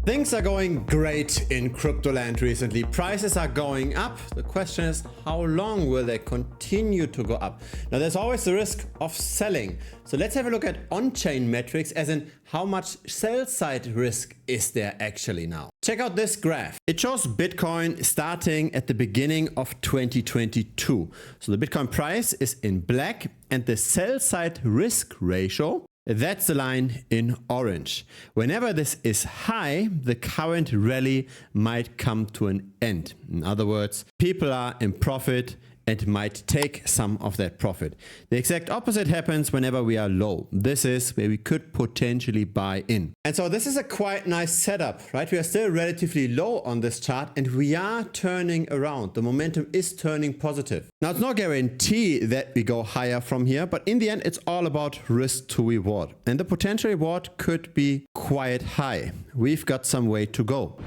Things are going great in crypto land recently. Prices are going up. The question is, how long will they continue to go up? Now, there's always the risk of selling. So let's have a look at on-chain metrics, as in how much sell-side risk is there actually now. Check out this graph. It shows Bitcoin starting at the beginning of 2022. So the Bitcoin price is in black and the sell-side risk ratio, that's the line in orange. Whenever this is high, the current rally might come to an end. In other words, people are in profit and might take some of that profit. The exact opposite happens whenever we are low. This is where we could potentially buy in. And so this is a quite nice setup, right? We are still relatively low on this chart and we are turning around. The momentum is turning positive. Now, it's no guarantee that we go higher from here, but in the end, it's all about risk to reward. And the potential reward could be quite high. We've got some way to go.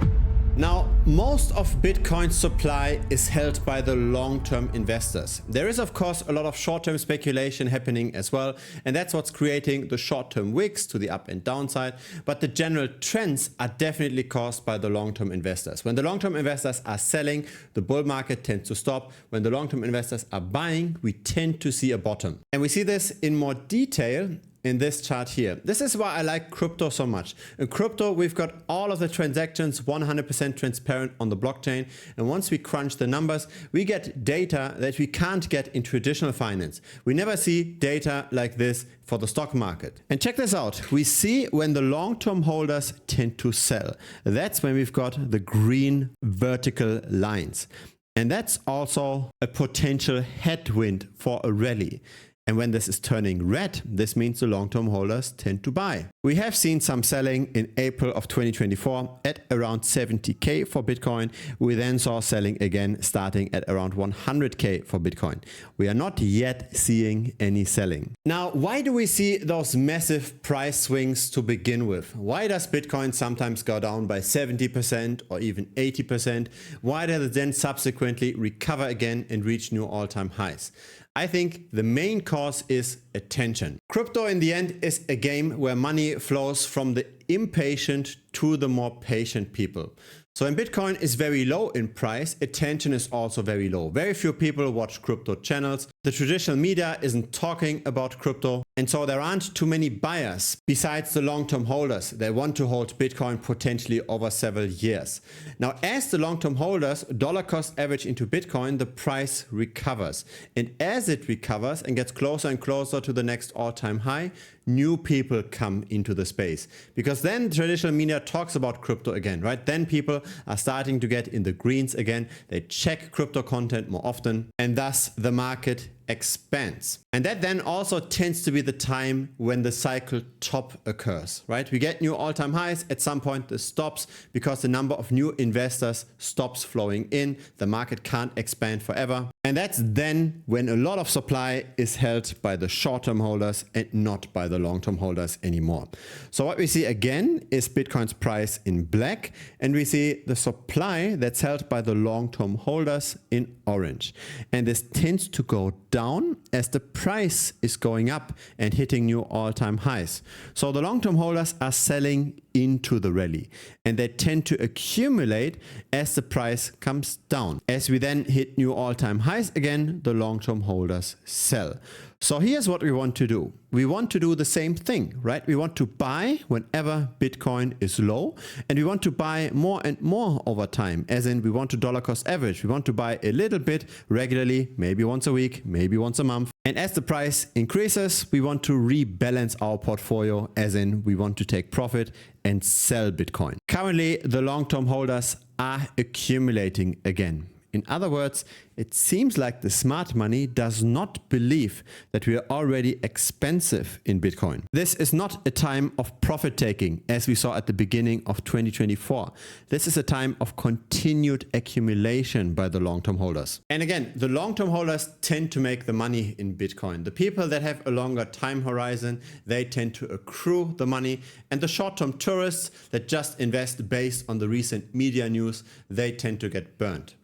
Now, most of Bitcoin's supply is held by the long-term investors. There is, of course, a lot of short-term speculation happening as well, and that's what's creating the short-term wicks to the up and downside. But the general trends are definitely caused by the long-term investors. When the long-term investors are selling, the bull market tends to stop. When the long-term investors are buying, we tend to see a bottom. And we see this in more detail in this chart here. This is why I like crypto so much. In crypto, we've got all of the transactions 100% transparent on the blockchain. And once we crunch the numbers, we get data that we can't get in traditional finance. We never see data like this for the stock market. And check this out. We see when the long-term holders tend to sell. That's when we've got the green vertical lines. And that's also a potential headwind for a rally. And when this is turning red, this means the long-term holders tend to buy. We have seen some selling in April of 2024 at around 70K for Bitcoin. We then saw selling again starting at around 100K for Bitcoin. We are not yet seeing any selling. Now, why do we see those massive price swings to begin with? Why does Bitcoin sometimes go down by 70% or even 80%? Why does it then subsequently recover again and reach new all-time highs? I think the main cause is attention. Crypto in the end is a game where money flows from the impatient to the more patient people. So when Bitcoin is very low in price, attention is also very low. Very few people watch crypto channels. The traditional media isn't talking about crypto. And so there aren't too many buyers besides the long-term holders. They want to hold Bitcoin potentially over several years. Now, as the long-term holders dollar cost average into Bitcoin, the price recovers. And as it recovers and gets closer and closer to the next all-time high, new people come into the space. Because then traditional media talks about crypto again, right? Then people are starting to get in the greens again. They check crypto content more often, and thus the market expands. And that then also tends to be the time when the cycle top occurs, right? We get new all-time highs. At some point this stops because the number of new investors stops flowing in. The market can't expand forever. And that's then when a lot of supply is held by the short-term holders and not by the long-term holders anymore. So what we see again is Bitcoin's price in black, and we see the supply that's held by the long-term holders in orange. And this tends to go down as the price is going up and hitting new all-time highs. So the long-term holders are selling into the rally, and they tend to accumulate as the price comes down. As we then hit new all-time highs again, the long-term holders sell. So here's what we want to do. We want to do the same thing, right? We want to buy whenever Bitcoin is low, and we want to buy more and more over time, as in we want to dollar cost average. We want to buy a little bit regularly, maybe once a week, maybe once a month. And as the price increases, we want to rebalance our portfolio, as in we want to take profit and sell Bitcoin. Currently, the long-term holders are accumulating again. In other words, it seems like the smart money does not believe that we are already expensive in Bitcoin. This is not a time of profit taking, as we saw at the beginning of 2024. This is a time of continued accumulation by the long-term holders. And again, the long-term holders tend to make the money in Bitcoin. The people that have a longer time horizon, they tend to accrue the money. And the short-term tourists that just invest based on the recent media news, they tend to get burned.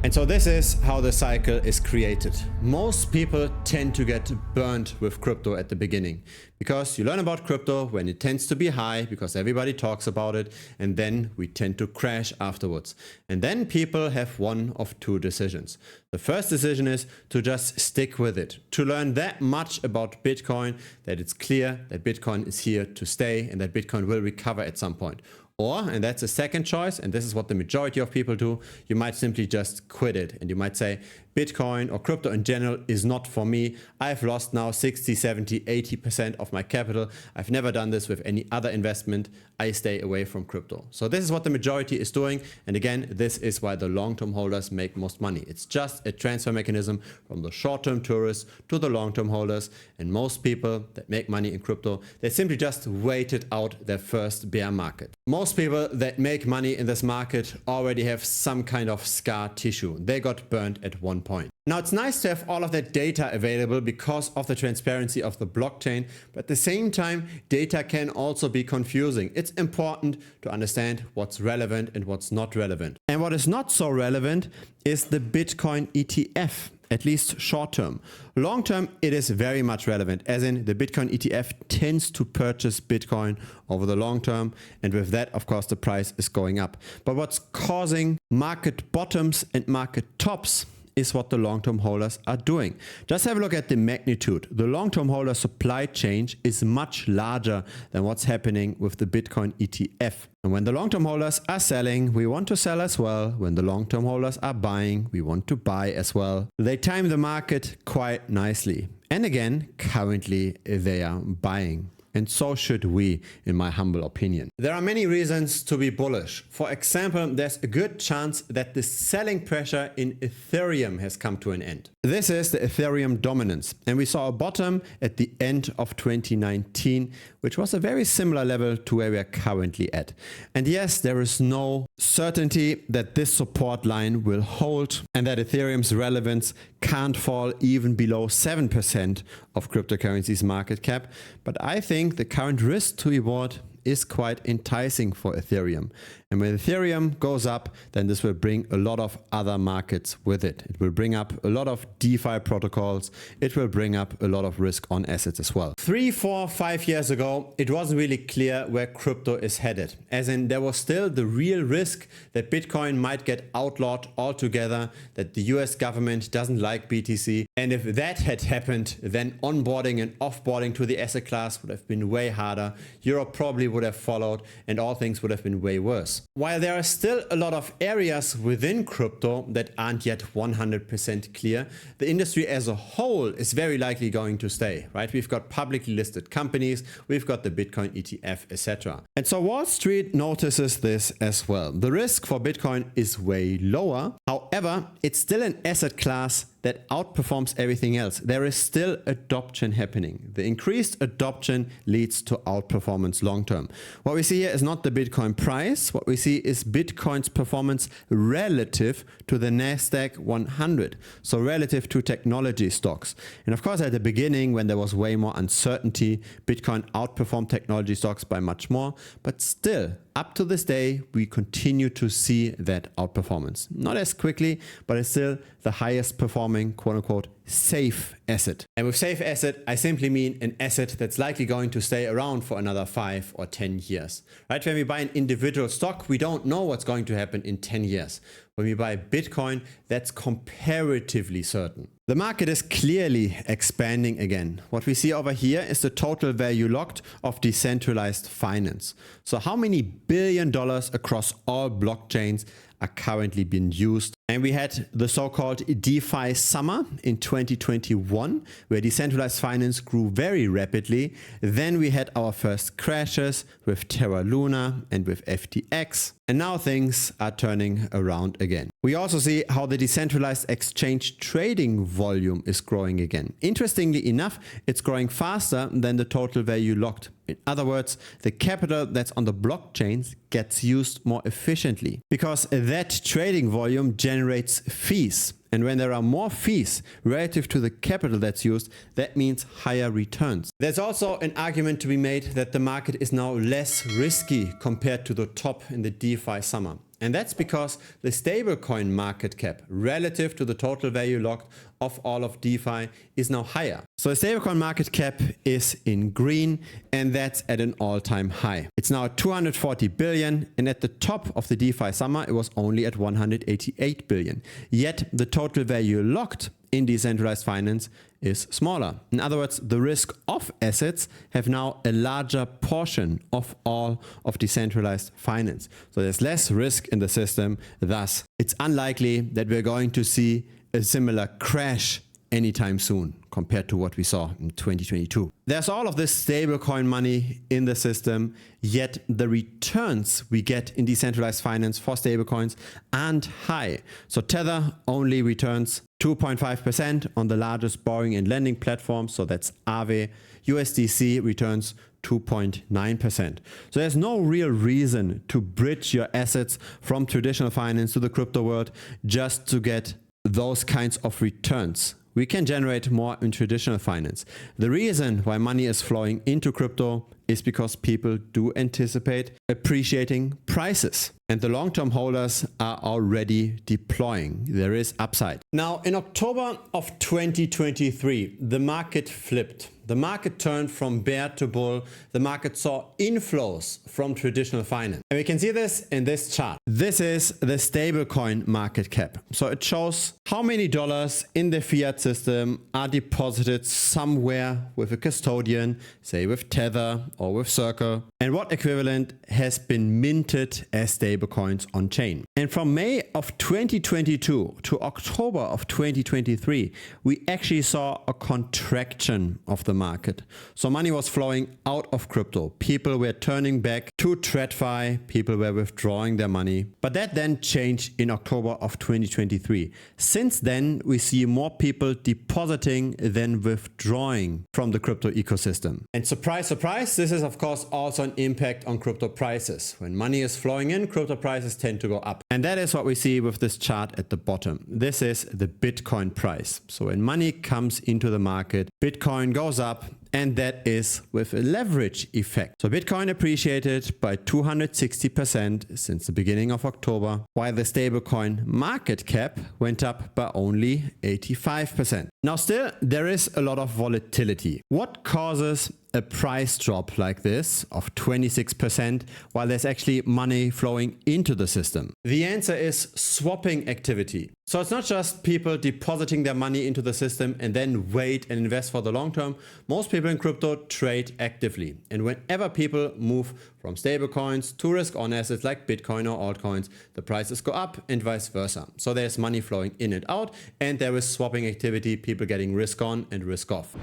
And so this is how the cycle is created. Most people tend to get burned with crypto at the beginning because you learn about crypto when it tends to be high because everybody talks about it, and then we tend to crash afterwards. And then people have one of two decisions. The first decision is to just stick with it, to learn that much about Bitcoin that it's clear that Bitcoin is here to stay and that Bitcoin will recover at some point. Or, and that's a second choice, and this is what the majority of people do, you might simply just quit it. And you might say, Bitcoin or crypto in general is not for me. I've lost now 60, 70, 80% of my capital. I've never done this with any other investment. I stay away from crypto. So this is what the majority is doing. And again, this is why the long-term holders make most money. It's just a transfer mechanism from the short-term tourists to the long-term holders. And most people that make money in crypto, they simply just waited out their first bear market. Most people that make money in this market already have some kind of scar tissue. They got burned at one point. Now, it's nice to have all of that data available because of the transparency of the blockchain, but at the same time, data can also be confusing. It's important to understand what's relevant and what's not relevant. And what is not so relevant is the Bitcoin ETF. At least short term. Long term, it is very much relevant, as in the Bitcoin ETF tends to purchase Bitcoin over the long term. And with that, of course, the price is going up. But what's causing market bottoms and market tops is what the long-term holders are doing. Just have a look at the magnitude. The long-term holder supply chain is much larger than what's happening with the Bitcoin ETF. And when the long-term holders are selling, we want to sell as well. When the long-term holders are buying, we want to buy as well. They time the market quite nicely. And again, currently they are buying. And so should we, in my humble opinion. There are many reasons to be bullish. For example, there's a good chance that the selling pressure in Ethereum has come to an end. This is the Ethereum dominance. And we saw a bottom at the end of 2019, which was a very similar level to where we are currently at. And yes, there is no certainty that this support line will hold and that Ethereum's relevance can't fall even below 7% of cryptocurrency's market cap. But I think the current risk to reward is quite enticing for Ethereum. And when Ethereum goes up, then this will bring a lot of other markets with it. It will bring up a lot of DeFi protocols. It will bring up a lot of risk on assets as well. 3, 4, 5 years ago, it wasn't really clear where crypto is headed. As in, there was still the real risk that Bitcoin might get outlawed altogether, that the US government doesn't like BTC. And if that had happened, then onboarding and offboarding to the asset class would have been way harder. Europe probably would have followed, and all things would have been way worse. While there are still a lot of areas within crypto that aren't yet 100% clear, the industry as a whole is very likely going to stay, right? We've got publicly listed companies, we've got the Bitcoin ETF, etc. And so Wall Street notices this as well. The risk for Bitcoin is way lower. However, it's still an asset class that outperforms everything else. There is still adoption happening. The increased adoption leads to outperformance long term. What we see here is not the Bitcoin price. What we see is Bitcoin's performance relative to the Nasdaq 100. So relative to technology stocks. And of course, at the beginning, when there was way more uncertainty, Bitcoin outperformed technology stocks by much more. But still, up to this day, we continue to see that outperformance. Not as quickly, but it's still the highest performing, quote unquote, safe asset. And with safe asset, I simply mean an asset that's likely going to stay around for another 5 or 10 years. Right? When we buy an individual stock, we don't know what's going to happen in 10 years. When we buy Bitcoin, that's comparatively certain. The market is clearly expanding again. What we see over here is the total value locked of decentralized finance. So how many $1 billion across all blockchains are currently being used? And we had the so-called DeFi summer in 2021, where decentralized finance grew very rapidly. Then we had our first crashes with Terra Luna and with FTX. And now things are turning around again. We also see how the decentralized exchange trading volume is growing again. Interestingly enough, it's growing faster than the total value locked. In other words, the capital that's on the blockchains gets used more efficiently because that trading volume generates fees. And when there are more fees relative to the capital that's used, that means higher returns. There's also an argument to be made that the market is now less risky compared to the top in the DeFi summer. And that's because the stablecoin market cap relative to the total value locked of all of DeFi is now higher. So the stablecoin market cap is in green, and that's at an all-time high. It's now at 240 billion, and at the top of the DeFi summer, it was only at 188 billion. Yet the total value locked in decentralized finance is smaller. In other words, the risk of assets have now a larger portion of all of decentralized finance. So there's less risk in the system. Thus, it's unlikely that we're going to see a similar crash anytime soon compared to what we saw in 2022. There's all of this stablecoin money in the system, yet the returns we get in decentralized finance for stablecoins aren't high. So Tether only returns 2.5% on the largest borrowing and lending platform, so that's Aave. USDC returns 2.9%. So there's no real reason to bridge your assets from traditional finance to the crypto world just to get those kinds of returns. We can generate more in traditional finance. The reason why money is flowing into crypto is because people do anticipate appreciating prices. And the long-term holders are already deploying. There is upside. Now, in October of 2023, the market flipped. The market turned from bear to bull. The market saw inflows from traditional finance. And we can see this in this chart. This is the stablecoin market cap. So it shows how many dollars in the fiat system are deposited somewhere with a custodian, say with Tether or with Circle, and what equivalent has been minted as stablecoins on chain. And from May of 2022 to October of 2023, we actually saw a contraction of the market. So money was flowing out of crypto. People were turning back to TradFi. People were withdrawing their money. But that then changed in October of 2023. Since then, we see more people depositing than withdrawing from the crypto ecosystem. And surprise, surprise, this is of course also an impact on crypto prices. When money is flowing in, crypto prices tend to go up. And that is what we see with this chart at the bottom. This is the Bitcoin price. So when money comes into the market, Bitcoin goes up, and that is with a leverage effect. So Bitcoin appreciated by 260% since the beginning of October, while the stablecoin market cap went up by only 85%. Now still, there is a lot of volatility. What causes a price drop like this of 26% while there's actually money flowing into the system? The answer is swapping activity. So it's not just people depositing their money into the system and then wait and invest for the long term. Most people in crypto trade actively. And whenever people move from stablecoins to risk-on assets like Bitcoin or altcoins, the prices go up and vice versa. So there's money flowing in and out, and there is swapping activity, people getting risk on and risk off.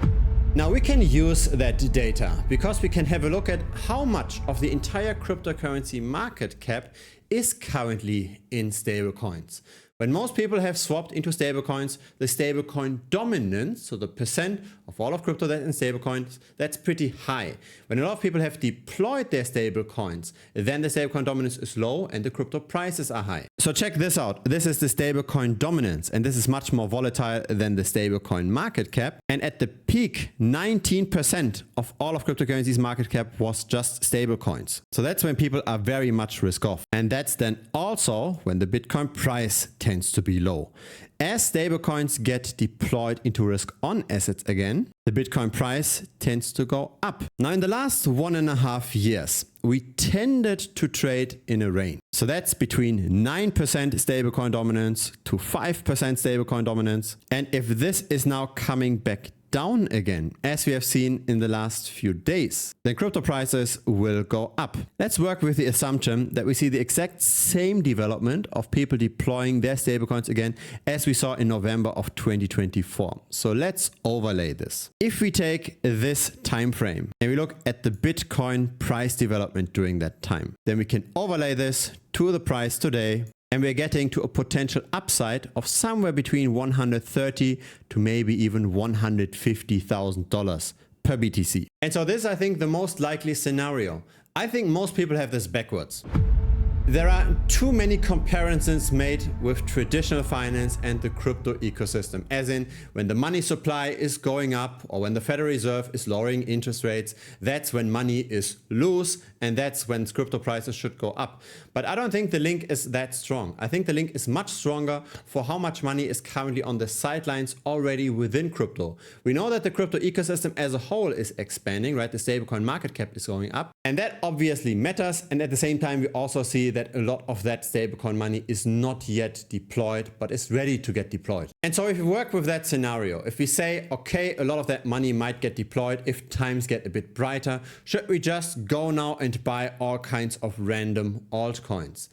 Now we can use that data because we can have a look at how much of the entire cryptocurrency market cap is currently in stablecoins. When most people have swapped into stablecoins, the stablecoin dominance, so the percent of all of crypto that's in stablecoins, that's pretty high. When a lot of people have deployed their stablecoins, then the stablecoin dominance is low and the crypto prices are high. So check this out. This is the stablecoin dominance, and this is much more volatile than the stablecoin market cap. And at the peak, 19% of all of cryptocurrency's market cap was just stablecoins. So that's when people are very much risk off. And that's then also when the Bitcoin price tends to be low. As stablecoins get deployed into risk-on assets again, the Bitcoin price tends to go up. Now, in the last 1.5 years, we tended to trade in a range. So that's between 9% stablecoin dominance to 5% stablecoin dominance. And if this is now coming back down again, as we have seen in the last few days, then crypto prices will go up. Let's work with the assumption that we see the exact same development of people deploying their stablecoins again as we saw in November of 2024. So let's overlay this. If we take this time frame and we look at the Bitcoin price development during that time, then we can overlay this to the price today. And we're getting to a potential upside of somewhere between $130,000 to maybe even $150,000 per BTC. And so this is, I think, the most likely scenario. I think most people have this backwards. There are too many comparisons made with traditional finance and the crypto ecosystem, as in when the money supply is going up or when the Federal Reserve is lowering interest rates, that's when money is loose and that's when crypto prices should go up. But I don't think the link is that strong. I think the link is much stronger for how much money is currently on the sidelines already within crypto. We know that the crypto ecosystem as a whole is expanding, right? The stablecoin market cap is going up, and that obviously matters. And at the same time, we also see that a lot of that stablecoin money is not yet deployed, but is ready to get deployed. And so if we work with that scenario, if we say, okay, a lot of that money might get deployed if times get a bit brighter, should we just go now and buy all kinds of random altcoins?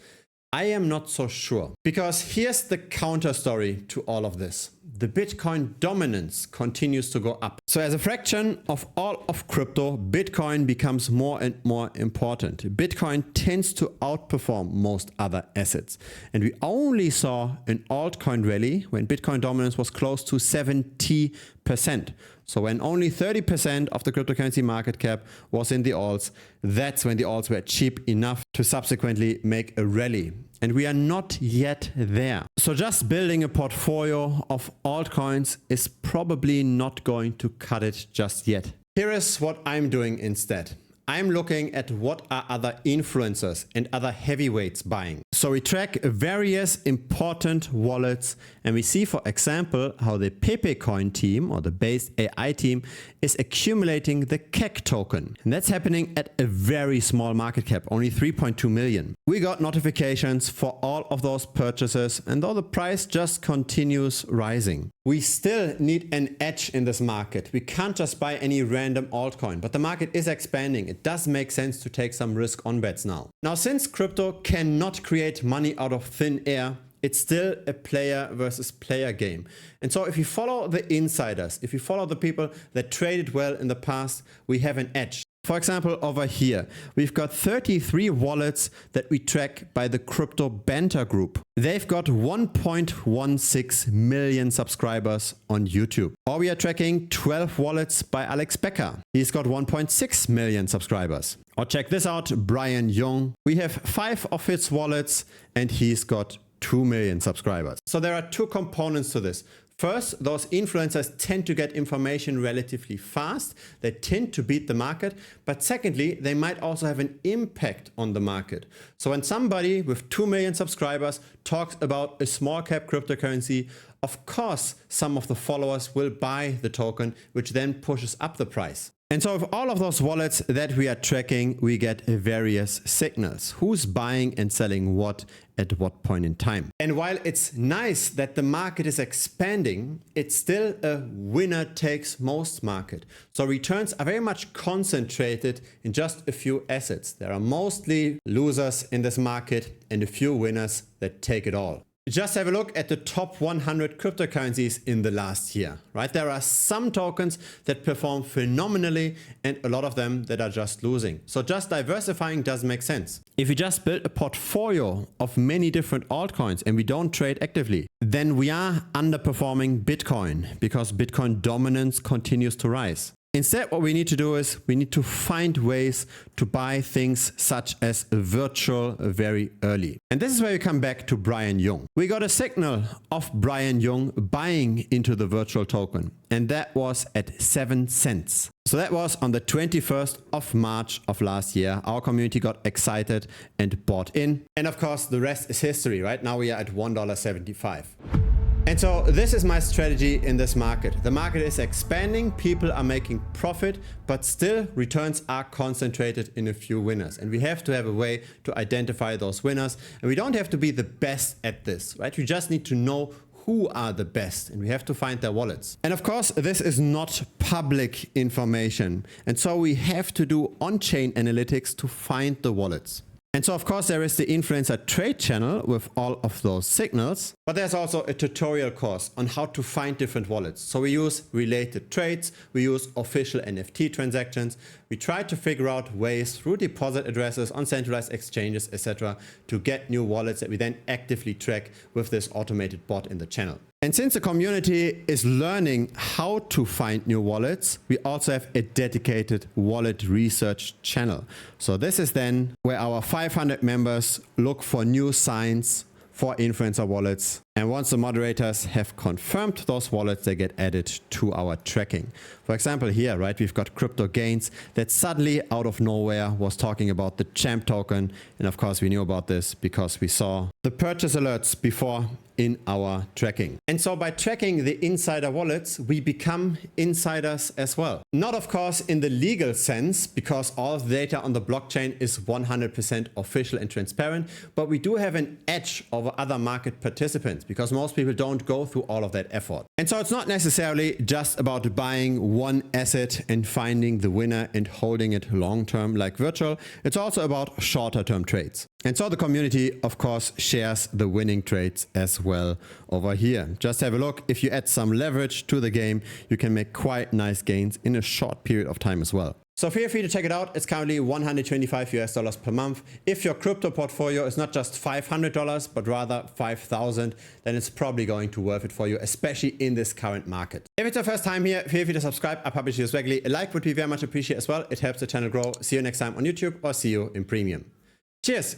I am not so sure, because here's the counter story to all of this. The Bitcoin dominance continues to go up. So as a fraction of all of crypto, Bitcoin becomes more and more important. Bitcoin tends to outperform most other assets. And we only saw an altcoin rally when Bitcoin dominance was close to 70%. So when only 30% of the cryptocurrency market cap was in the alts, that's when the alts were cheap enough to subsequently make a rally. And we are not yet there. So just building a portfolio of altcoins is probably not going to cut it just yet. Here is what I'm doing instead. I'm looking at what are other influencers and other heavyweights buying. So we track various important wallets and we see, for example, how the Pepecoin team or the Base AI team is accumulating the KEK token. And that's happening at a very small market cap, only 3.2 million. We got notifications for all of those purchases, and though the price just continues rising. We still need an edge in this market. We can't just buy any random altcoin, but the market is expanding. It does make sense to take some risk on bets now. Now, since crypto cannot create money out of thin air, it's still a player versus player game. And so if you follow the insiders, if you follow the people that traded well in the past, we have an edge. For example, over here, we've got 33 wallets that we track by the Crypto Banter group. They've got 1.16 million subscribers on YouTube. Or we are tracking 12 wallets by Alex Becker. He's got 1.6 million subscribers. Or check this out, Brian Young. We have 5 of his wallets and he's got 2 million subscribers. So there are two components to this. First, those influencers tend to get information relatively fast. They tend to beat the market. But secondly, they might also have an impact on the market. So when somebody with 2 million subscribers talks about a small cap cryptocurrency, of course, some of the followers will buy the token, which then pushes up the price. And so with all of those wallets that we are tracking, we get various signals. Who's buying and selling what at what point in time. And while it's nice that the market is expanding, it's still a winner takes most market. So returns are very much concentrated in just a few assets. There are mostly losers in this market and a few winners that take it all. Just have a look at the top 100 cryptocurrencies in the last year, right? There are some tokens that perform phenomenally and a lot of them that are just losing. So just diversifying does make sense. If we just build a portfolio of many different altcoins and we don't trade actively, then we are underperforming Bitcoin because Bitcoin dominance continues to rise. Instead, what we need to do is we need to find ways to buy things such as virtual very early. And this is where we come back to Brian Young. We got a signal of Brian Young buying into the virtual token, and that was at 7 cents. So that was on the 21st of March of last year. Our community got excited and bought in. And of course, the rest is history, right? Now we are at $1.75. And so this is my strategy in this market. The market is expanding, people are making profit, but still returns are concentrated in a few winners. And we have to have a way to identify those winners. And we don't have to be the best at this, right? We just need to know who are the best and we have to find their wallets. And of course, this is not public information. And so we have to do on-chain analytics to find the wallets. And so of course there is the influencer trade channel with all of those signals, but there's also a tutorial course on how to find different wallets. So we use related trades, we use official NFT transactions, we try to figure out ways through deposit addresses on centralized exchanges, etc. to get new wallets that we then actively track with this automated bot in the channel. And since the community is learning how to find new wallets, we also have a dedicated wallet research channel. So this is then where our 500 members look for new signs for influencer wallets. And once the moderators have confirmed those wallets, they get added to our tracking. For example, here, right, we've got Crypto Gains that suddenly out of nowhere was talking about the Champ token. And of course, we knew about this because we saw the purchase alerts before in our tracking. And so by tracking the insider wallets, we become insiders as well. Not, of course, in the legal sense, because all of the data on the blockchain is 100% official and transparent, but we do have an edge over other market participants because most people don't go through all of that effort. And so it's not necessarily just about buying one asset and finding the winner and holding it long term like virtual. It's also about shorter term trades. And so the community, of course, shares the winning trades as well over here. Just have a look. If you add some leverage to the game, you can make quite nice gains in a short period of time as well. So feel free to check it out. It's currently $125 per month. If your crypto portfolio is not just $500, but rather 5,000, then it's probably going to be worth it for you, especially in this current market. If it's your first time here, feel free to subscribe. I publish this regularly. A like would be very much appreciated as well. It helps the channel grow. See you next time on YouTube or see you in Premium. Cheers.